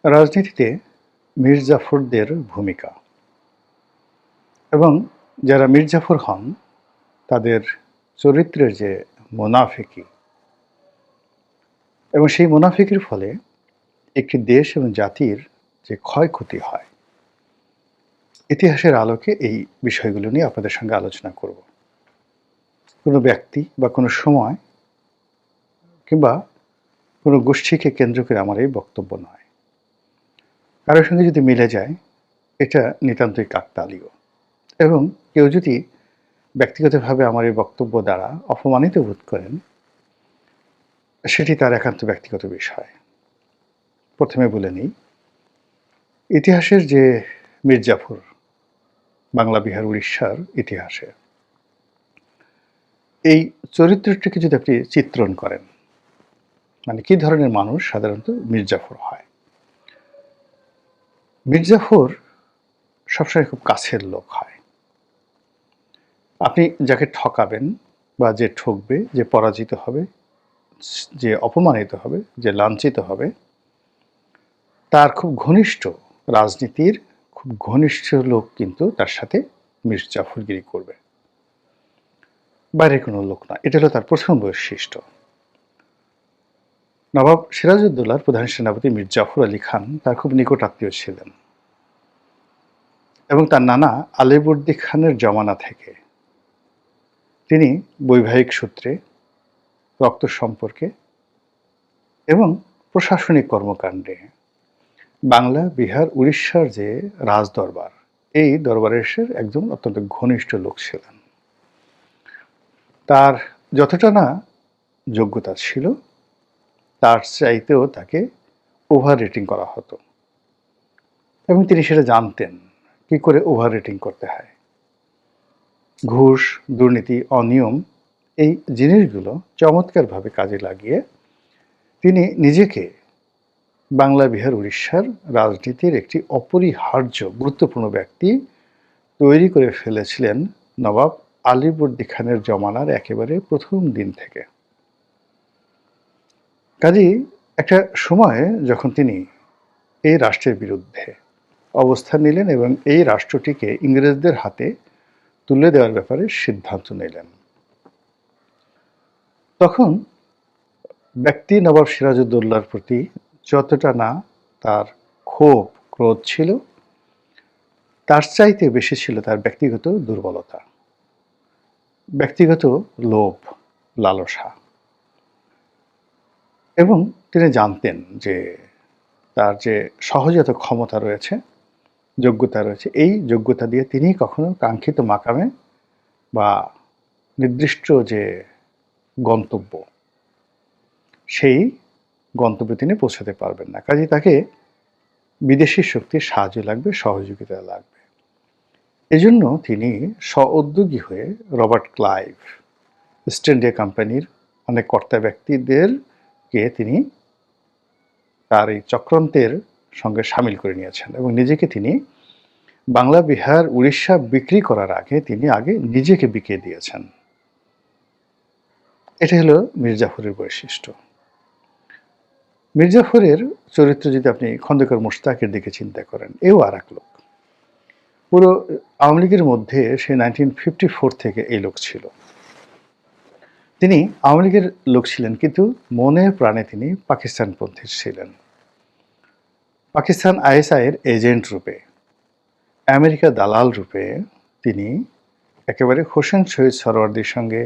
রাজনীতিতে মীর জাফরদের ভূমিকা এবং যারা মীর জাফর হন তাদের চরিত্রের যে মুনাফিকি এবং সেই মুনাফিকির ফলে একটি দেশ এবং জাতির যে ক্ষয়ক্ষতি হয়, ইতিহাসের আলোকে এই বিষয়গুলো নিয়ে আপনাদের সঙ্গে আলোচনা করব। কোনো ব্যক্তি বা কোনো সময় কিংবা কোনো গোষ্ঠীকে কেন্দ্র করে আমার এই বক্তব্য নয়। কারোর সঙ্গে যদি মিলে যায়, এটা নিতান্তই কাকতালীয়। এবং কেউ যদি ব্যক্তিগতভাবে আমার এই বক্তব্য দ্বারা অপমানিত বোধ করেন, সেটি তার একান্ত ব্যক্তিগত বিষয়। প্রথমে বলে নিই, ইতিহাসের যে মীর জাফর, বাংলা, বিহার, উড়িষ্যার ইতিহাসে এই চরিত্রটিকে যদি আপনি চিত্রণ করেন, মানে কি ধরনের মানুষ সাধারণত মীর জাফর হয়। মীর জাফর সবসময় খুব কাছের লোক হয়। আপনি যাকে ঠকাবেন বা যে ঠকবে, যে পরাজিত হবে, যে অপমানিত হবে, যে লাঞ্ছিত হবে, তার খুব ঘনিষ্ঠ, রাজনীতির খুব ঘনিষ্ঠ লোক কিন্তু তার সাথে মীর জাফরগিরি করবে, বাইরের কোনো লোক না। এটা হলো তার প্রথম বৈশিষ্ট্য। নবাব সিরাজউদ্দৌলার প্রধান সেনাপতি মীর জাফর আলী খান তার খুব নিকট আত্মীয় ছিলেন এবং তার নানা আলীবর্দী খানের জমানা থেকে তিনি বৈবাহিক সূত্রে, রক্ত সম্পর্কে এবং প্রশাসনিক কর্মকাণ্ডে বাংলা, বিহার, উড়িষ্যার যে রাজদরবার, এই দরবারের একজন অত্যন্ত ঘনিষ্ঠ লোক ছিলেন। তার যতটা না যোগ্যতা ছিল, তার চাইতেও তাকে ওভার রেটিং করা হতো এবং তিনি সেটা জানতেন কি করে ওভার রেটিং করতে হয়। ঘুষ, দুর্নীতি, অনিয়ম, এই জিনিসগুলো চমৎকারভাবে কাজে লাগিয়ে তিনি নিজেকে বাংলা, বিহার, উড়িষ্যার রাজনীতির একটি অপরিহার্য গুরুত্বপূর্ণ ব্যক্তি তৈরি করে ফেলেছিলেন নবাব আলীবর্দী খানের জমানার একেবারে প্রথম দিন থেকে। কাজেই একটা সময়ে যখন তিনি এই রাষ্ট্রের বিরুদ্ধে অবস্থান নিলেন এবং এই রাষ্ট্রটিকে ইংরেজদের হাতে তুলে দেওয়ার ব্যাপারে সিদ্ধান্ত নিলেন, তখন ব্যক্তি নবাব সিরাজউদ্দৌলার প্রতি যতটা না তার ক্ষোভ, ক্রোধ ছিল, তার চাইতে বেশি ছিল তার ব্যক্তিগত দুর্বলতা, ব্যক্তিগত লোভ, লালসা। এবং তিনি জানতেন যে তার যে সহজাত ক্ষমতা রয়েছে, যোগ্যতা রয়েছে, এই যোগ্যতা দিয়ে তিনি কখনো কাঙ্ক্ষিত মাকামে বা নির্দিষ্ট যে গন্তব্য, সেই গন্তব্যে তিনি পৌঁছাতে পারবেন না। কাজেই তাকে বিদেশি শক্তির সাহায্য লাগবে, সহযোগিতা লাগবে। এজন্য তিনি স্ব-উদ্যোগী হয়ে রবার্ট ক্লাইভ, ইস্ট ইন্ডিয়া কোম্পানির অনেক কর্তা ব্যক্তিদেরকে তিনি তার এই চক্রান্তের সঙ্গে সামিল করে নিয়েছেন এবং নিজেকে তিনি বাংলা, বিহার, উড়িষ্যা বিক্রি করার আগে তিনি আগে নিজেকে বিকিয়ে দিয়েছেন। এটা হলো মীর জাফরের বৈশিষ্ট্য। মীর জাফরের চরিত্র যদি আপনি খন্দকার মোশতাকের দিকে চিন্তা করেন, এও আর এক লোক। পুরো আওয়ামী লীগের মধ্যে সে 1954 থেকে এই লোক ছিল। তিনি আওয়ামী লীগের লোক ছিলেন, কিন্তু মনে প্রাণে তিনি পাকিস্তানপন্থী ছিলেন। পাকিস্তান আইএসআই এর এজেন্ট রূপে, আমেরিকা দালাল রূপে তিনি একেবারে হোসেন শহীদ সরওয়ার্দীর সঙ্গে,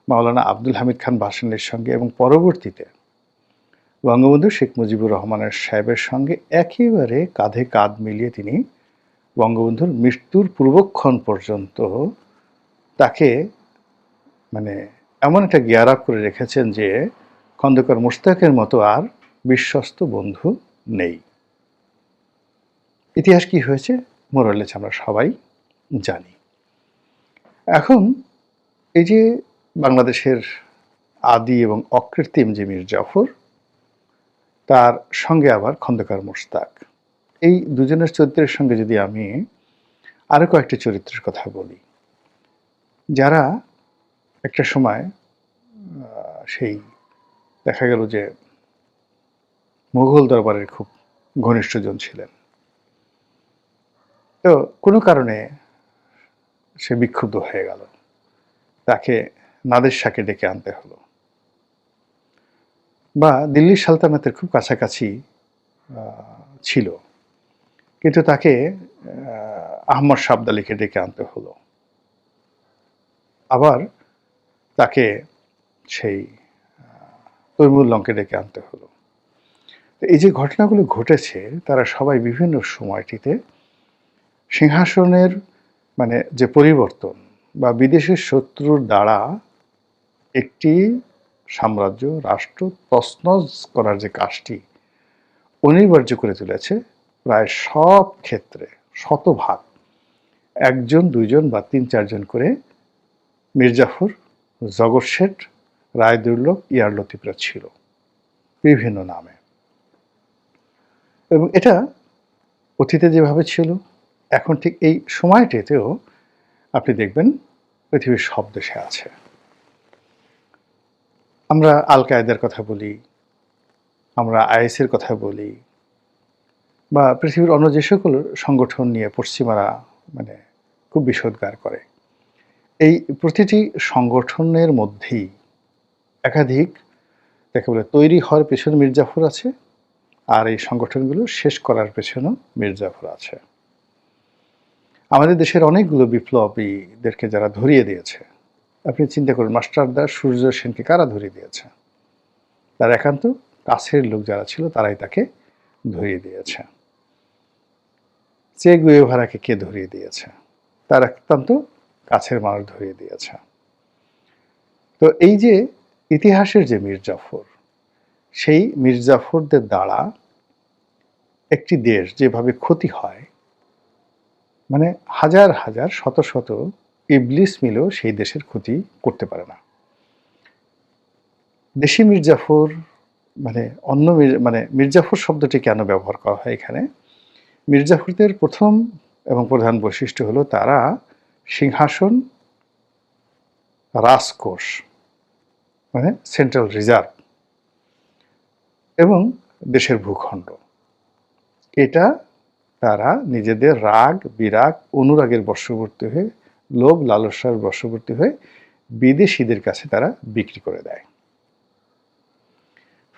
মাওলানা আব্দুল হামিদ খান ভাসানীর সঙ্গে এবং পরবর্তীতে বঙ্গবন্ধু শেখ মুজিবুর রহমানের সাহেবের সঙ্গে একেবারে কাঁধে কাঁধ মিলিয়ে তিনি বঙ্গবন্ধুর মৃত্যুর পূর্বক্ষণ পর্যন্ত তাকে মানে এমন একটা গিয়ার আপ করে রেখেছেন যে খন্দকার মোশতাকের মতো আর বিশ্বস্ত বন্ধু নেই। ইতিহাস কি হয়েছে মোরালেস আমরা সবাই জানি। এখন এই যে বাংলাদেশের আদি এবং অকৃত্রিম যে মীর জাফর, তার সঙ্গে আবার খন্দকার মোশতাক, এই দুজনের চরিত্রের সঙ্গে যদি আমি আরো কয়েকটি চরিত্রের কথা বলি, যারা একটা সময় সেই দেখা গেল যে মুঘল দরবারের খুব ঘনিষ্ঠজন ছিলেন। তো কোনো কারণে সে বিক্ষুব্ধ হয়ে গেল। তাকে নাদের শাহকে ডেকে আনতে হলো। বা দিল্লির সালতানাতের খুব কাছাকাছি ছিল, কিন্তু তাকে আহমদ শাহ আবদালীকে ডেকে আনতে হলো। আবার তাকে সেই তৈমুর লংকে ডেকে আনতে হলো। এই যে ঘটনাগুলো ঘটেছে, তারা সবাই বিভিন্ন সময়টিতে সিংহাসনের মানে যে পরিবর্তন বা বিদেশের শত্রুর দ্বারা একটি সাম্রাজ্য রাষ্ট্র তছনছ করার যে কাজটি অনিবার্য করে তুলেছে প্রায় সব ক্ষেত্রে শতভাগ একজন, দুইজন বা তিন চারজন করে মির্জাফর, জগৎ শেঠ, রায়দুর্লভ, ইয়ার লতিফরা ছিল বিভিন্ন নামে। এবং এটা অতীতে যেভাবে ছিল, এখন ঠিক এই সময়টিতেও আপনি দেখবেন পৃথিবীর সব দেশে আছে। আমরা আল কায়েদার কথা বলি, আমরা আইএসের কথা বলি, বা পৃথিবীর অন্য যে সকল সংগঠন নিয়ে পশ্চিমারা মানে খুব বিষোদ্গার করে, এই প্রতিটি সংগঠনের মধ্যেই একাধিক যাকে বলে তৈরি হওয়ার পেছনে মির্জাফর আছে, আর এই সংগঠনগুলো শেষ করার পেছনেও মির্জাফর আছে। আমাদের দেশের অনেকগুলো বিপ্লবীদেরকে যারা ধরিয়ে দিয়েছে, আপনি চিন্তা করুন মাস্টারদা সূর্য সেনকে কারা ধরিয়ে দিয়েছে? তার একান্ত কাছের লোক যারা ছিল তারাই তাকে ধরিয়ে দিয়েছে। চে গুয়েভারাকে কে ধরিয়ে দিয়েছে? তার একান্ত কাছের মানুষ ধরিয়ে দিয়েছে। তো এই যে ইতিহাসের যে মির্জাফর, সেই মির্জাফরদের দ্বারা একটি দেশ যেভাবে ক্ষতি হয়, মানে হাজার হাজার শত শত ইবলিস মিলেও সেই দেশের ক্ষতি করতে পারে না। দেশি মির্জাফর মানে অন্য মানে মির্জাফর শব্দটি কেন ব্যবহার করা হয় এখানে? মির্জাফরদের প্রথম এবং প্রধান বৈশিষ্ট্য হলো তারা সিংহাসন, রাজকোষ মানে সেন্ট্রাল রিজার্ভ এবং দেশের ভূখণ্ড, এটা তারা নিজেদের রাগ, বিরাগ, অনুরাগের বশবর্তী হয়ে, লোভ লালসার বশবর্তী হয়ে বিদেশিদের কাছে তারা বিক্রি করে দেয়।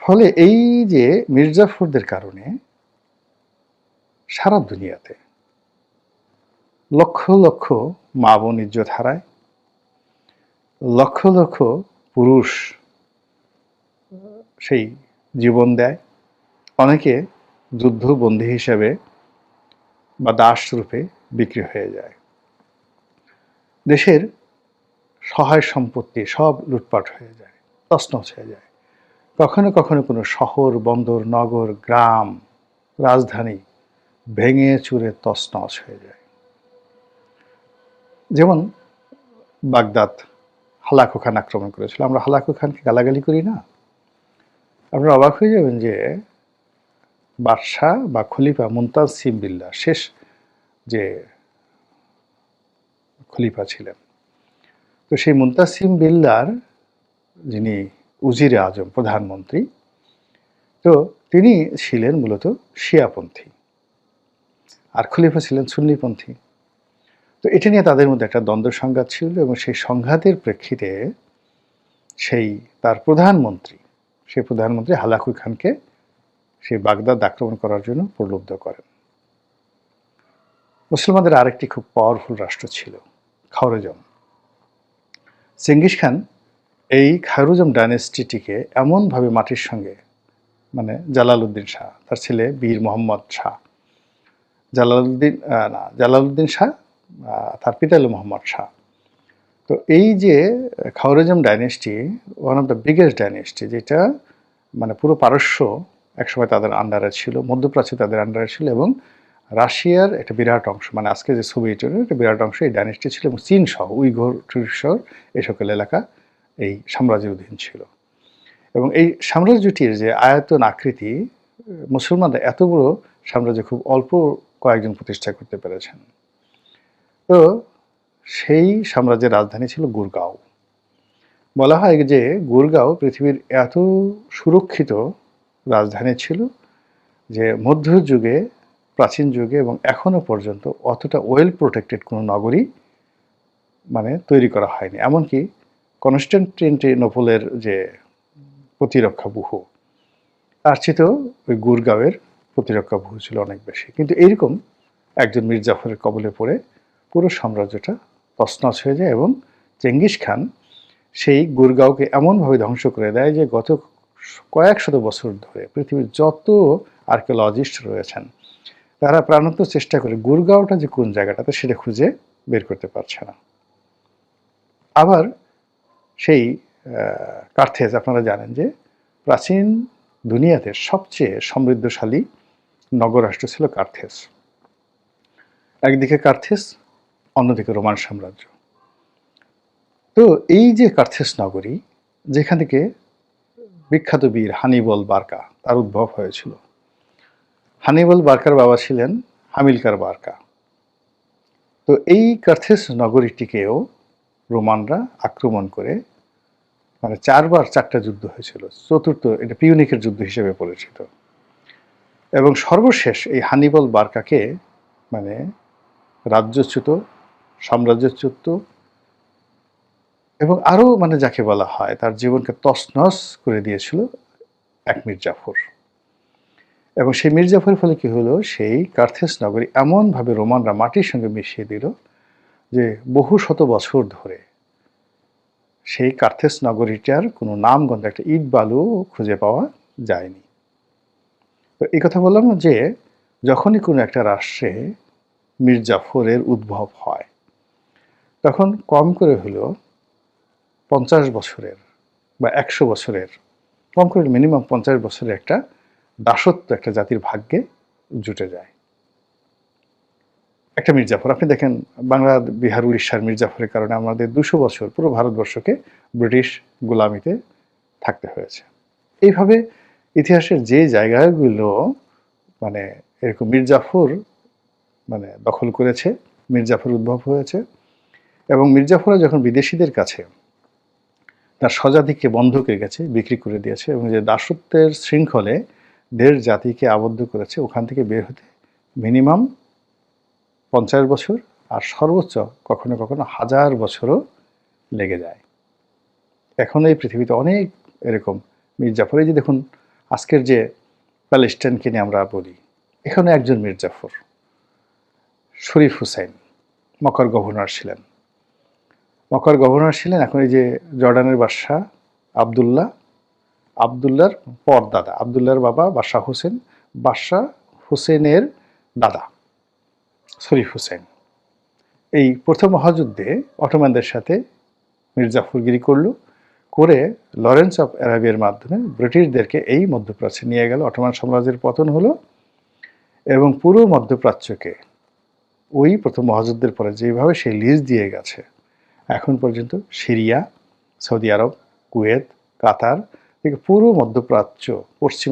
ফলে এই যে মির্জাফরদের কারণে সারা দুনিয়াতে লক্ষ লক্ষ মা বোন ইজ্জত হারায়, লক্ষ লক্ষ পুরুষ সেই জীবন দেয়, অনেকে যুদ্ধবন্দী হিসেবে বা দাস রূপে বিক্রি হয়ে যায়। দেশের সহায় সম্পত্তি সব লুটপাট হয়ে যায়, তছনছ হয়ে যায়। কখনো কখনো কোনো শহর, বন্দর, নগর, গ্রাম, রাজধানী ভেঙে চুরে তছনছ হয়ে যায়। যেমন বাগদাদ হালাকু খান আক্রমণ করেছিল। আমরা হালাকু খানকে গালাগালি করি না? আপনারা অবাক হয়ে যাবেন যে বাদশাহ বা খলিফা মুনতাসিম বিল্লাহ, শেষ যে খলিফা ছিলেন, তো সেই মুনতাসিম বিল্লাহর যিনি উজিরে আজম, প্রধানমন্ত্রী, তো তিনি ছিলেন মূলত শিয়াপন্থী আর খলিফা ছিলেন সুন্নিপন্থী। তো এটা নিয়ে তাদের মধ্যে একটা দ্বন্দ্ব সংঘাত ছিল এবং সেই সংঘাতের প্রেক্ষিতে সেই তার প্রধানমন্ত্রী হালাকু খানকে সেই বাগদাদ আক্রমণ করার জন্য প্রলুব্ধ করেন। মুসলমানদের আরেকটি খুব পাওয়ারফুল রাষ্ট্র ছিল খাওয়ারেজম। চেঙ্গিস খান এই খায়রুজম ডাইনেস্টিটিকে এমনভাবে মাটির সঙ্গে মানে জালালউদ্দিন শাহ, তার ছেলে বীর মোহাম্মদ শাহ, জালালউদ্দিন শাহ, তার পিতা হল মোহাম্মদ শাহ। তো এই যে Khwarezm dynasty one of the biggest dynasty, যেটা মানে পুরো পারস্য একসময় তাদের আন্ডারে ছিল, মধ্যপ্রাচ্য তাদের আন্ডারে ছিল, এবং রাশিয়ার একটা বিরাট অংশ মানে আজকে যে সোভিয়েত ইউনিয়নের একটা বিরাট অংশ এই ডাইনেস্টি ছিল, এবং চীন সহ উইঘুর শহর এই সকল এলাকা এই সাম্রাজ্যের অধীন ছিল। এবং এই সাম্রাজ্যটির যে আয়তন আকৃতি, মুসলমানরা এত বড় সাম্রাজ্য খুব অল্প কয়েকজন প্রতিষ্ঠা করতে পেরেছেন। তো সেই সাম্রাজ্যের রাজধানী ছিল গুরগাঁও। বলা হয় যে গুরগাঁও পৃথিবীর এত সুরক্ষিত রাজধানী ছিল যে মধ্যযুগে, প্রাচীন যুগে এবং এখনো পর্যন্ত অতটা ওয়েল প্রোটেক্টেড কোনো নগরী মানে তৈরি করা হয়নি। এমনকি কনস্টান্টিনোপলের যে প্রতিরক্ষা ব্যুহ, তার চেয়েতেও ওই গুরগাঁওয়ের প্রতিরক্ষা ব্যুহ ছিল অনেক বেশি। কিন্তু এইরকম একজন মীর জাফরের কবলে পড়ে পুরো সাম্রাজ্যটা তছনছ হয়ে যায় এবং চেঙ্গিস খান সেই গুরগাঁওকে এমনভাবে ধ্বংস করে দেয় যে গত কয়েক শত বছর ধরে পৃথিবীর যত আর্কিওলজিস্ট রয়েছেন তারা প্রাণান্ত চেষ্টা করে গুরগাঁওটা যে কোন জায়গাটাতে সেটা খুঁজে বের করতে পারছে না। আবার সেই কার্থেজ, আপনারা জানেন যে প্রাচীন দুনিয়াতে সবচেয়ে সমৃদ্ধশালী নগরাষ্ট্র ছিল কার্থেজ। একদিকে কার্থেজ, অন্যদিকে রোমান সাম্রাজ্য। তো এই যে কার্থেজ নগরী, যেখান থেকে বিখ্যাত বীর হানিবল বার্কা তার উদ্ভব হয়েছিল। হানিবল বার্কার বাবা ছিলেন হামিলকার বার্কা। তো এই কার্থেজ নগরীটিকেও রোমানরা আক্রমণ করে মানে 4টা যুদ্ধ হয়েছিল। চতুর্থ, এটা পিউনিকের যুদ্ধ হিসেবে পরিচিত। এবং সর্বশেষ এই হানিবল বার্কাকে মানে রাজ্যচ্যুত, সাম্রাজ্যচ্যুত এবং আরও মানে যাকে বলা হয় তার জীবনকে তছনছ করে দিয়েছিল এক মীর জাফর। এবং সেই মীর জাফরের ফলে কি হলো, সেই কার্থেজ নগরী এমনভাবে রোমানরা মাটির সঙ্গে মিশিয়ে দিল যে বহু শত বছর ধরে সেই কার্থেজ নগরীটার কোনো নামগন্ধ, একটা ইট বালু খুঁজে পাওয়া যায়নি। তো এই কথা বললাম যে যখনই কোনো একটা রাষ্ট্রে মীর জাফরের উদ্ভব হয় তখন কম করে হলেও 50 বছরের বা 100 বছরের, কম করে মিনিমাম 50 বছরের একটা দাসত্ব একটা জাতির ভাগ্যে জুটে যায়। একটা মীর জাফর, আপনি দেখেন বাংলা, বিহার, উড়িষ্যার মীর জাফরের কারণে আমাদের 200 বছর পুরো ভারতবর্ষকে ব্রিটিশ গোলামিতে থাকতে হয়েছে। এইভাবে ইতিহাসের যে জায়গাগুলো মানে এরকম মীর জাফর মানে দখল করেছে, মীর জাফর উদ্ভব হয়েছে এবং মীর জাফররা যখন বিদেশিদের কাছে তার স্বজাতিকে বন্ধকের কাছে বিক্রি করে দিয়েছে এবং যে দাসত্বের শৃঙ্খলে দেড় জাতিকে আবদ্ধ করেছে, ওখান থেকে বের হতে মিনিমাম 50 বছর আর সর্বোচ্চ কখনো কখনো 1000 বছরও লেগে যায়। এখন এই পৃথিবীতে অনেক এরকম মীর জাফর, এই যে দেখুন আজকের যে প্যালেস্টাইনকে নিয়ে আমরা বলি, এখানে একজন মীর জাফর শরীফ হুসাইন মক্কার গভর্নর ছিলেন। মক্কার গভর্নর ছিলেন এখন এই যে জর্ডানের বাদশাহ আবদুল্লাহর পরদাদা, আবদুল্লাহর বাবা বাদশাহ হোসেন, বাদশাহ হোসেনের দাদা শরীফ হুসাইন। এই প্রথম মহাযুদ্ধে অটোম্যানদের সাথে মীর জাফরগিরি করে লরেন্স অফ অ্যারাবিয়ার মাধ্যমে ব্রিটিশদেরকে এই মধ্যপ্রাচ্যে নিয়ে গেল। অটোমান সাম্রাজ্যের পতন হলো এবং পুরো মধ্যপ্রাচ্যকে ওই প্রথম মহাযুদ্ধের পরে যেভাবে সে লিজ দিয়ে গেছে এখন পর্যন্ত, সিরিয়া, সৌদি আরব, কুয়েত, কাতার থেকে পুরো মধ্যপ্রাচ্য, পশ্চিম